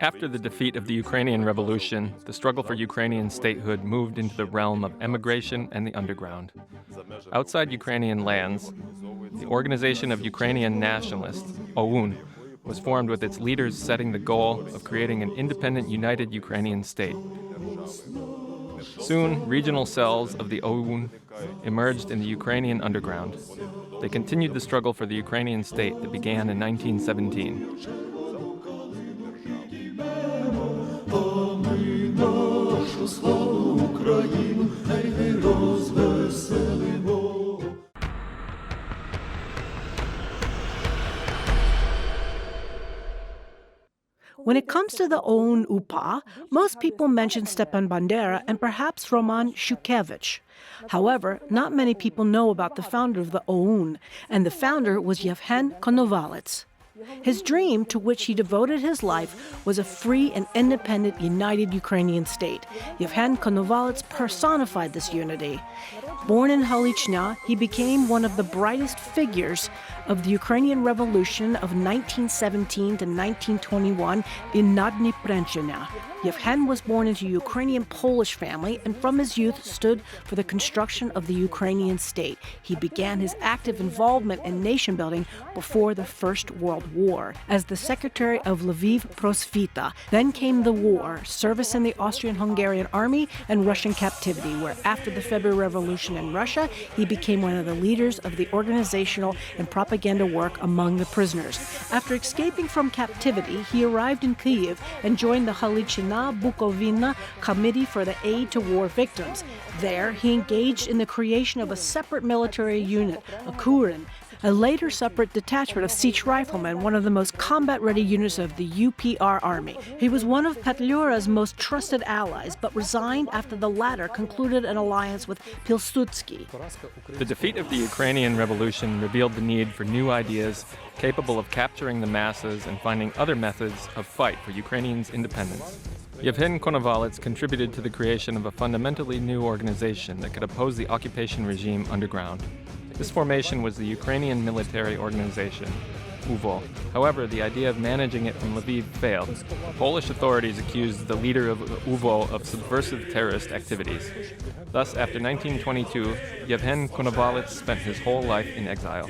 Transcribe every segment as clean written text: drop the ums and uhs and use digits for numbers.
After the defeat of the Ukrainian Revolution, the struggle for Ukrainian statehood moved into the realm of emigration and the underground. Outside Ukrainian lands, the Organization of Ukrainian Nationalists, OUN, was formed with its leaders setting the goal of creating an independent, united Ukrainian state. Soon, regional cells of the OUN emerged in the Ukrainian underground. They continued the struggle for the Ukrainian state that began in 1917. When it comes to the OUN UPA, most people mention Stepan Bandera and perhaps Roman Shukevich. However, not many people know about the founder of the OUN, and the founder was Yevhen Konovalets. His dream, to which he devoted his life, was a free and independent, united Ukrainian state. Yevhen Konovalets personified this unity. Born in Alyushina, he became one of the brightest figures of the Ukrainian Revolution of 1917 to 1921 in Nadniprenchina. Yevhen was born into a Ukrainian Polish family and from his youth stood for the construction of the Ukrainian state. He began his active involvement in nation building before the First World War as the secretary of Lviv Prosvita. Then came the war, service in the Austrian-Hungarian army, and Russian captivity, where after the February Revolution in Russia, he became one of the leaders of the organizational and propaganda work among the prisoners. After escaping from captivity, he arrived in Kyiv and joined the Halichina Bukovina Committee for the Aid to War Victims. There, he engaged in the creation of a separate military unit, a Kurin, a later separate detachment of Sich riflemen, one of the most combat-ready units of the UPA army. He was one of Petliura's most trusted allies, but resigned after the latter concluded an alliance with Pilsudski. The defeat of the Ukrainian Revolution revealed the need for new ideas capable of capturing the masses and finding other methods of fight for Ukrainians' independence. Yevhen Konovalets contributed to the creation of a fundamentally new organization that could oppose the occupation regime underground. This formation was the Ukrainian Military Organization, UVO. However, the idea of managing it from Lviv failed. Polish authorities accused the leader of UVO of subversive terrorist activities. Thus, after 1922, Yevhen Konovalets spent his whole life in exile.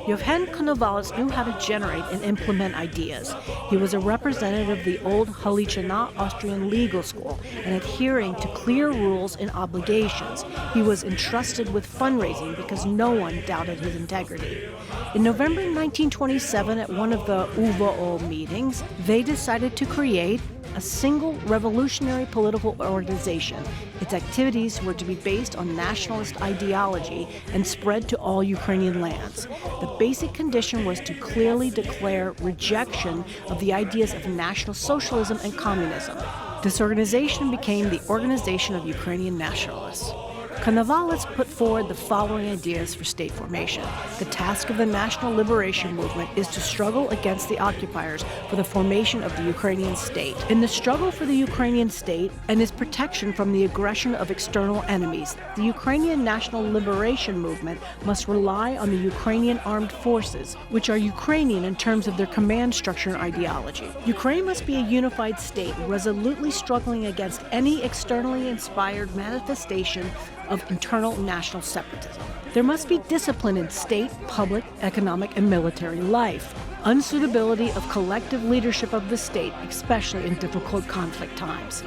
Yevhen Konovalets knew how to generate and implement ideas. He was a representative of the old Halichina Austrian legal school and adhering to clear rules and obligations. He was entrusted with fundraising because no one doubted his integrity. In November 1927, at one of the UVO meetings, they decided to create a single revolutionary political organization. Its activities were to be based on nationalist ideology and spread to all Ukrainian lands. The basic condition was to clearly declare rejection of the ideas of National Socialism and Communism. This organization became the Organization of Ukrainian Nationalists. Konovalets put forward the following ideas for state formation. The task of the national liberation movement is to struggle against the occupiers for the formation of the Ukrainian state. In the struggle for the Ukrainian state and its protection from the aggression of external enemies, the Ukrainian national liberation movement must rely on the Ukrainian armed forces, which are Ukrainian in terms of their command structure and ideology. Ukraine must be a unified state, resolutely struggling against any externally inspired manifestation of internal national separatism. There must be discipline in state, public, economic, and military life. Unsuitability of collective leadership of the state, especially in difficult conflict times.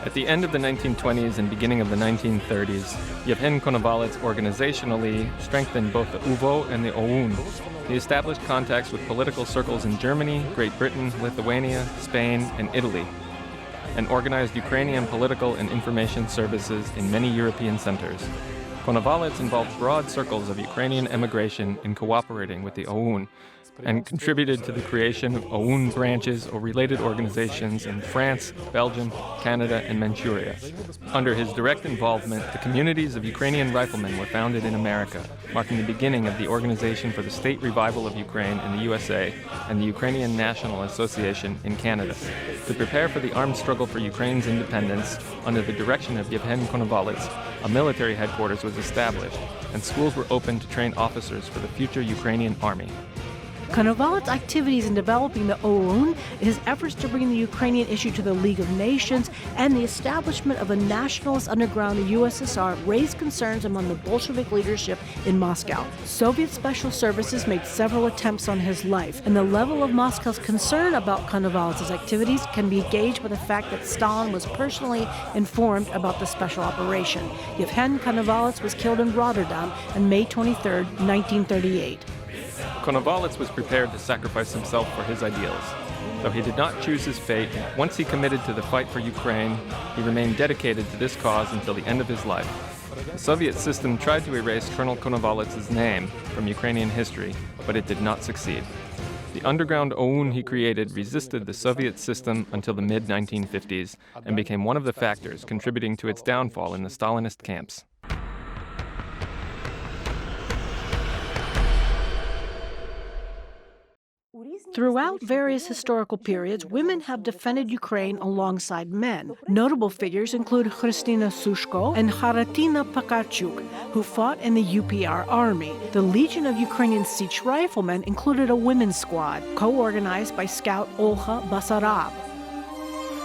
At the end of the 1920s and beginning of the 1930s, Yevhen Konovalets organizationally strengthened both the UVO and the OUN. He established contacts with political circles in Germany, Great Britain, Lithuania, Spain, and Italy, and organized Ukrainian political and information services in many European centers. Konovalets involved broad circles of Ukrainian emigration in cooperating with the OUN and contributed to the creation of OUN branches or related organizations in France, Belgium, Canada, and Manchuria. Under his direct involvement, the communities of Ukrainian riflemen were founded in America, marking the beginning of the Organization for the State Revival of Ukraine in the USA and the Ukrainian National Association in Canada. To prepare for the armed struggle for Ukraine's independence, under the direction of Yevhen Konovalets, a military headquarters was established, and schools were opened to train officers for the future Ukrainian army. Konovalets' activities in developing the OUN, his efforts to bring the Ukrainian issue to the League of Nations, and the establishment of a nationalist underground in the USSR raised concerns among the Bolshevik leadership in Moscow. Soviet special services made several attempts on his life, and the level of Moscow's concern about Konovalets' activities can be gauged by the fact that Stalin was personally informed about the special operation. Yevhen Konovalets was killed in Rotterdam on May 23, 1938. Konovalets was prepared to sacrifice himself for his ideals. Though he did not choose his fate, once he committed to the fight for Ukraine, he remained dedicated to this cause until the end of his life. The Soviet system tried to erase Colonel Konovalets' name from Ukrainian history, but it did not succeed. The underground OUN he created resisted the Soviet system until the mid-1950s and became one of the factors contributing to its downfall in the Stalinist camps. Throughout various historical periods, women have defended Ukraine alongside men. Notable figures include Chrystyna Sushko and Kharatina Pakarchuk, who fought in the UPA army. The Legion of Ukrainian Sich Riflemen included a women's squad, co-organized by Scout Olha Basarab.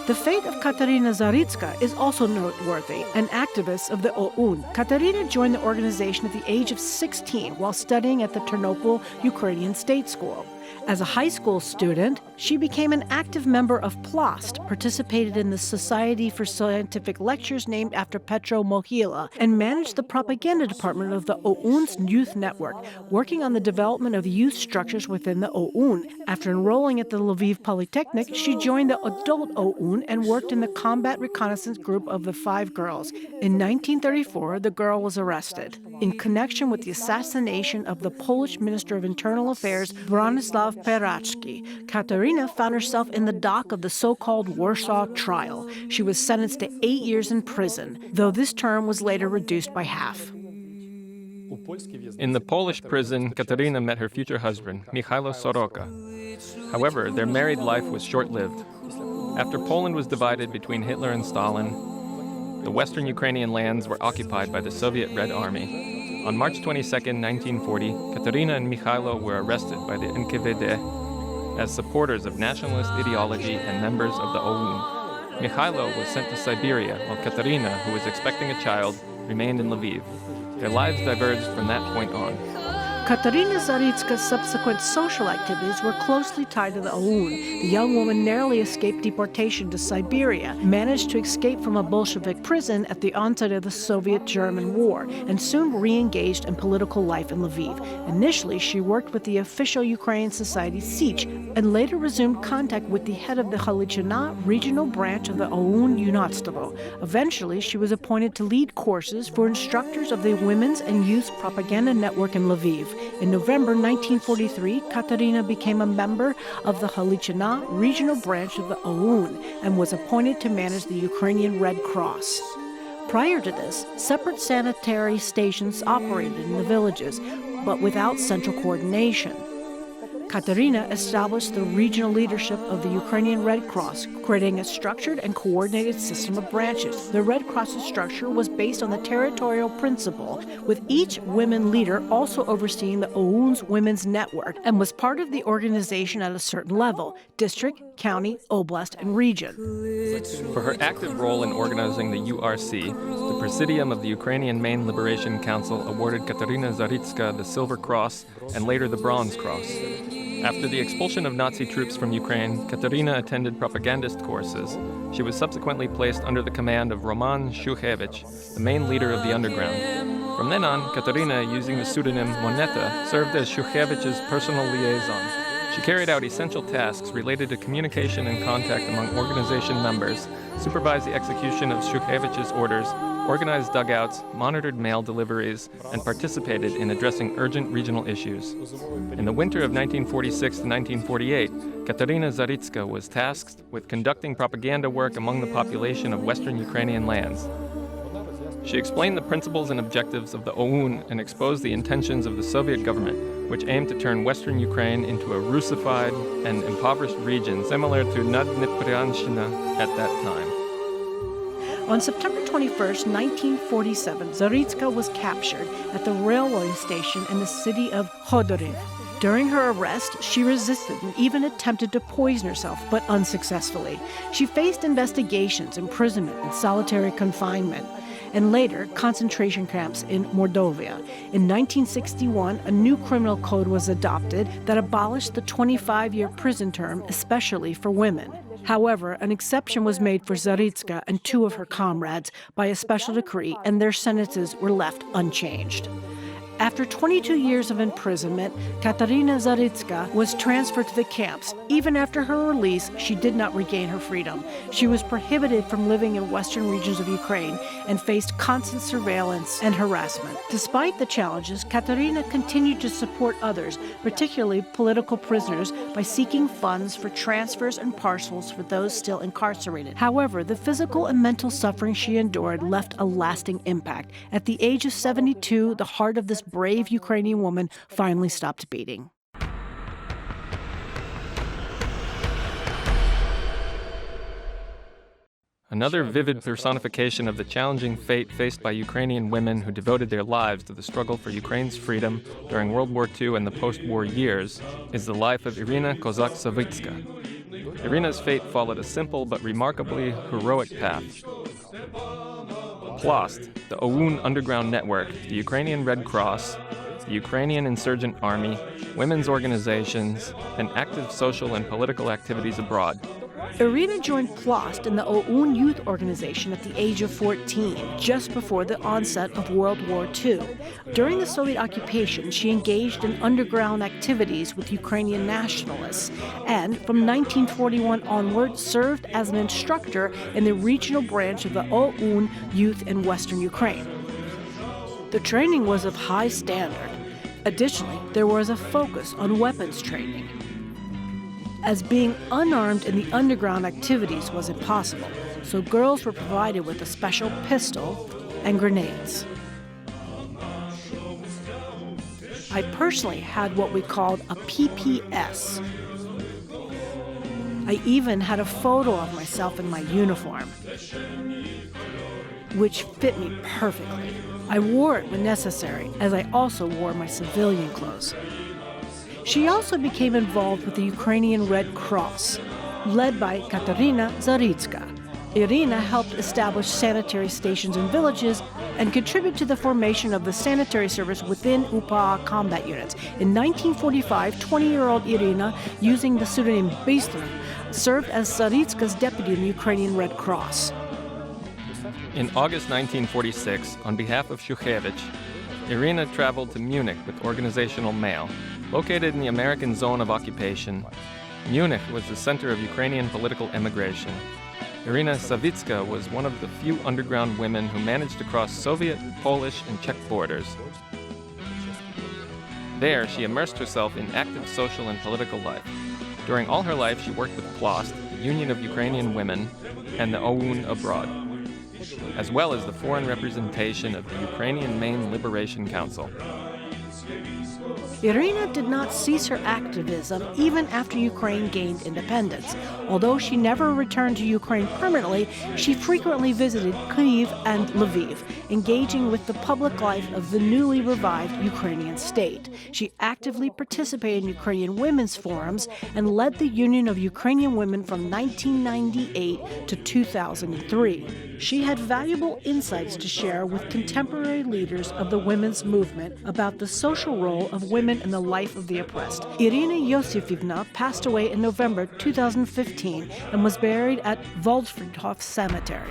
The fate of Kateryna Zaritska is also noteworthy, an activist of the OUN. Kateryna joined the organization at the age of 16 while studying at the Ternopil Ukrainian State School. As a high school student, she became an active member of PLAST, participated in the Society for Scientific Lectures named after Petro Mohyla, and managed the propaganda department of the OUN's youth network, working on the development of youth structures within the OUN. After enrolling at the Lviv Polytechnic, she joined the adult OUN and worked in the combat reconnaissance group of the Five Girls. In 1934, the girl was arrested in connection with the assassination of the Polish Minister of Internal Affairs, Bronislaw Peracki. Kateryna found herself in the dock of the so-called Warsaw Trial. She was sentenced to 8 years in prison, though this term was later reduced by half. In the Polish prison, Kateryna met her future husband, Michailo Soroka. However, their married life was short-lived. After Poland was divided between Hitler and Stalin, the western Ukrainian lands were occupied by the Soviet Red Army. On March 22, 1940, Kateryna and Michailo were arrested by the NKVD as supporters of nationalist ideology and members of the OUN. Michailo was sent to Siberia, while Kateryna, who was expecting a child, remained in Lviv. Their lives diverged from that point on. Kateryna Zaritska's subsequent social activities were closely tied to the OUN. The young woman narrowly escaped deportation to Siberia, managed to escape from a Bolshevik prison at the onset of the Soviet-German War, and soon re-engaged in political life in Lviv. Initially, she worked with the official Ukrainian society Sich, and later resumed contact with the head of the Alyushina regional branch of the OUN Yunatstvo. Eventually, she was appointed to lead courses for instructors of the Women's and Youth Propaganda Network in Lviv. In November 1943, Kateryna became a member of the Alyushina regional branch of the OUN and was appointed to manage the Ukrainian Red Cross. Prior to this, separate sanitary stations operated in the villages, but without central coordination. Kateryna established the regional leadership of the Ukrainian Red Cross, creating a structured and coordinated system of branches. The Red Cross's structure was based on the territorial principle, with each women leader also overseeing the OUN's women's network, and was part of the organization at a certain level: district, county, oblast, and region. For her active role in organizing the URC, the Presidium of the Ukrainian Main Liberation Council awarded Kateryna Zaritska the Silver Cross and later the Bronze Cross. After the expulsion of Nazi troops from Ukraine, Kateryna attended propagandist courses. She was subsequently placed under the command of Roman Shukhevich, the main leader of the underground. From then on, Kateryna, using the pseudonym Moneta, served as Shukhevich's personal liaison. She carried out essential tasks related to communication and contact among organization members, supervised the execution of Shukhevich's orders, organized dugouts, monitored mail deliveries, and participated in addressing urgent regional issues. In the winter of 1946 to 1948, Kateryna Zaritska was tasked with conducting propaganda work among the population of western Ukrainian lands. She explained the principles and objectives of the OUN and exposed the intentions of the Soviet government, which aimed to turn western Ukraine into a Russified and impoverished region similar to Naddniepryanshina at that time. On September 21, 1947, Zaritska was captured at the railway station in the city of Khodoriv. During her arrest, she resisted and even attempted to poison herself, but unsuccessfully. She faced investigations, imprisonment, and solitary confinement, and later concentration camps in Mordovia. In 1961, a new criminal code was adopted that abolished the 25-year prison term, especially for women. However, an exception was made for Zaritska and two of her comrades by a special decree, and their sentences were left unchanged. After 22 years of imprisonment, Kateryna Zaritska was transferred to the camps. Even after her release, she did not regain her freedom. She was prohibited from living in western regions of Ukraine and faced constant surveillance and harassment. Despite the challenges, Kateryna continued to support others, particularly political prisoners, by seeking funds for transfers and parcels for those still incarcerated. However, the physical and mental suffering she endured left a lasting impact. At the age of 72, the heart of this brave Ukrainian woman finally stopped beating. Another vivid personification of the challenging fate faced by Ukrainian women who devoted their lives to the struggle for Ukraine's freedom during World War II and the post-war years is the life of Iryna Kozak-Savytska. Iryna's fate followed a simple but remarkably heroic path. PLOST, the OUN underground network, the Ukrainian Red Cross, the Ukrainian Insurgent Army, women's organizations, and active social and political activities abroad. Iryna joined PLOST in the OUN youth organization at the age of 14, just before the onset of World War II. During the Soviet occupation, she engaged in underground activities with Ukrainian nationalists, and from 1941 onward served as an instructor in the regional branch of the OUN youth in Western Ukraine. The training was of high standard. Additionally, there was a focus on weapons training, as being unarmed in the underground activities was impossible, so girls were provided with a special pistol and grenades. I personally had what we called a PPS. I even had a photo of myself in my uniform, which fit me perfectly. I wore it when necessary, as I also wore my civilian clothes. She also became involved with the Ukrainian Red Cross, led by Kateryna Zaritska. Iryna helped establish sanitary stations in villages and contribute to the formation of the sanitary service within UPA combat units. In 1945, 20-year-old Iryna, using the pseudonym Bystra, served as Zaritska's deputy in the Ukrainian Red Cross. In August 1946, on behalf of Shukhevich, Iryna traveled to Munich with organizational mail. Located in the American zone of occupation, Munich was the center of Ukrainian political emigration. Iryna Savytska was one of the few underground women who managed to cross Soviet, Polish, and Czech borders. There, she immersed herself in active social and political life. During all her life, she worked with PLOST, the Union of Ukrainian Women, and the OUN abroad, as well as the foreign representation of the Ukrainian Main Liberation Council. Iryna did not cease her activism even after Ukraine gained independence. Although she never returned to Ukraine permanently, she frequently visited Kyiv and Lviv, engaging with the public life of the newly revived Ukrainian state. She actively participated in Ukrainian women's forums and led the Union of Ukrainian Women from 1998 to 2003. She had valuable insights to share with contemporary leaders of the women's movement about the social role of women in the life of the oppressed. Iryna Yosifovna passed away in November 2015 and was buried at Waldfriedhof Cemetery.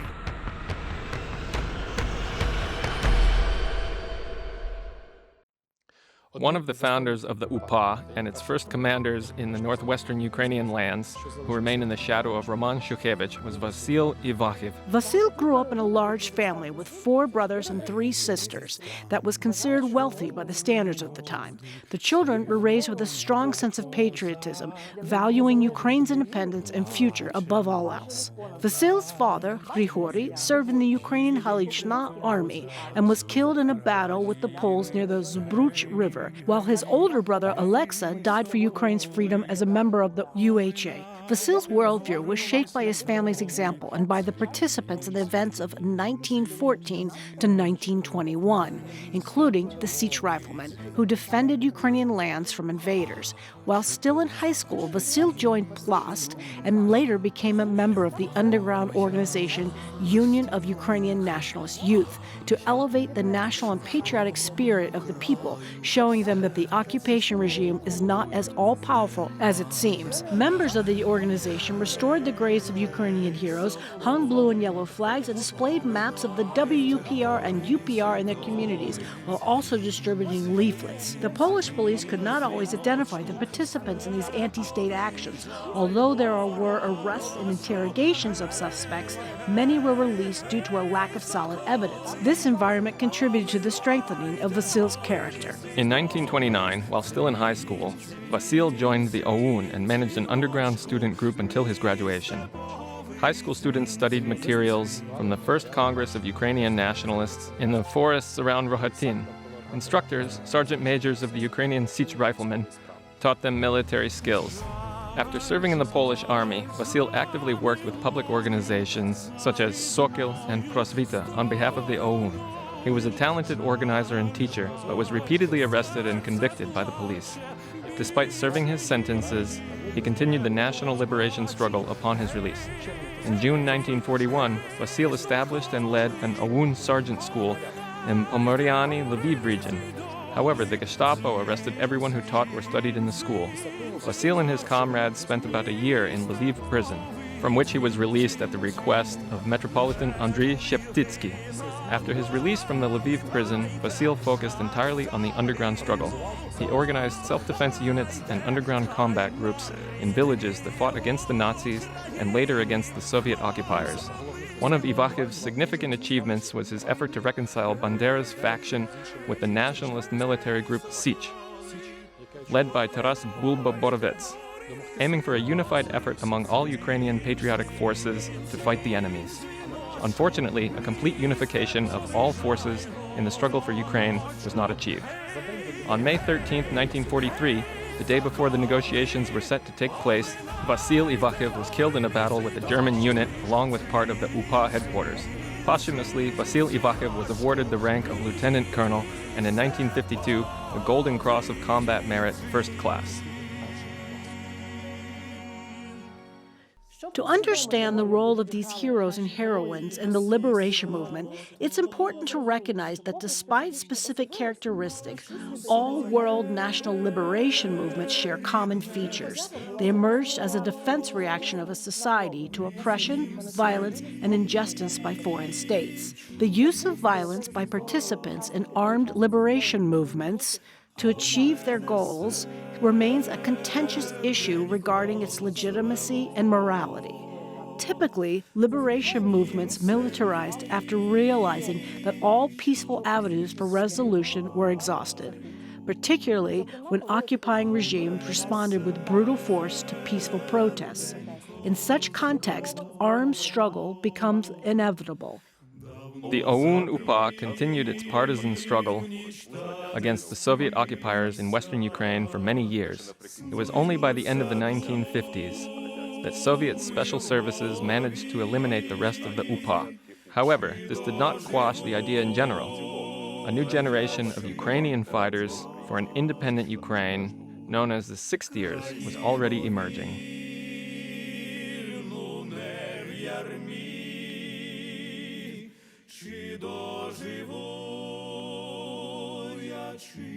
One of the founders of the UPA and its first commanders in the northwestern Ukrainian lands, who remain in the shadow of Roman Shukhevich, was Vasyl Ivakhiv. Vasyl grew up in a large family with 4 brothers and 3 sisters that was considered wealthy by the standards of the time. The children were raised with a strong sense of patriotism, valuing Ukraine's independence and future above all else. Vasyl's father, Grigory, served in the Ukrainian Alyushina army and was killed in a battle with the Poles near the Zbruch River, while his older brother, Aleksa, died for Ukraine's freedom as a member of the UHA. Vasyl's worldview was shaped by his family's example and by the participants in the events of 1914 to 1921, including the Sich riflemen, who defended Ukrainian lands from invaders. While still in high school, Vasyl joined Plast and later became a member of the underground organization Union of Ukrainian Nationalist Youth to elevate the national and patriotic spirit of the people, showing them that the occupation regime is not as all-powerful as it seems. Members of the organization restored the graves of Ukrainian heroes, hung blue and yellow flags, and displayed maps of the WPR and UPR in their communities, while also distributing leaflets. The Polish police could not always identify the participants in these anti-state actions. Although there were arrests and interrogations of suspects, many were released due to a lack of solid evidence. This environment contributed to the strengthening of Vasyl's character. In 1929, while still in high school, Vasyl joined the OUN and managed an underground student group until his graduation. High school students studied materials from the First Congress of Ukrainian Nationalists in the forests around Rohatin. Instructors, sergeant majors of the Ukrainian Sich riflemen, taught them military skills. After serving in the Polish army, Vasyl actively worked with public organizations such as Sokol and Prosvita on behalf of the OUN. He was a talented organizer and teacher, but was repeatedly arrested and convicted by the police. Despite serving his sentences, he continued the national liberation struggle upon his release. In June 1941, Vasyl established and led an OUN sergeant school in Pomoriani, Lviv region. However, the Gestapo arrested everyone who taught or studied in the school. Vasyl and his comrades spent about a year in Lviv prison, from which he was released at the request of Metropolitan Andriy Neposedov. After his release from the Lviv prison, Vasyl focused entirely on the underground struggle. He organized self-defense units and underground combat groups in villages that fought against the Nazis and later against the Soviet occupiers. One of Ivakhiv's significant achievements was his effort to reconcile Bandera's faction with the nationalist military group Sich, led by Taras Bulba-Borovets, aiming for a unified effort among all Ukrainian patriotic forces to fight the enemies. Unfortunately, a complete unification of all forces in the struggle for Ukraine was not achieved. On May 13, 1943, the day before the negotiations were set to take place, Vasyl Ivakhiv was killed in a battle with a German unit along with part of the UPA headquarters. Posthumously, Vasyl Ivakhiv was awarded the rank of lieutenant colonel and in 1952, the Golden Cross of Combat Merit First Class. To understand the role of these heroes and heroines in the liberation movement, it's important to recognize that despite specific characteristics, all world national liberation movements share common features. They emerged as a defense reaction of a society to oppression, violence, and injustice by foreign states. The use of violence by participants in armed liberation movements to achieve their goals remains a contentious issue regarding its legitimacy and morality. Typically, liberation movements militarized after realizing that all peaceful avenues for resolution were exhausted, particularly when occupying regimes responded with brutal force to peaceful protests. In such context, armed struggle becomes inevitable. The OUN-UPA continued its partisan struggle against the Soviet occupiers in western Ukraine for many years. It was only by the end of the 1950s that Soviet special services managed to eliminate the rest of the UPA. However, this did not quash the idea in general. A new generation of Ukrainian fighters for an independent Ukraine, known as the Sixth Years, was already emerging. Чи доживу я, чи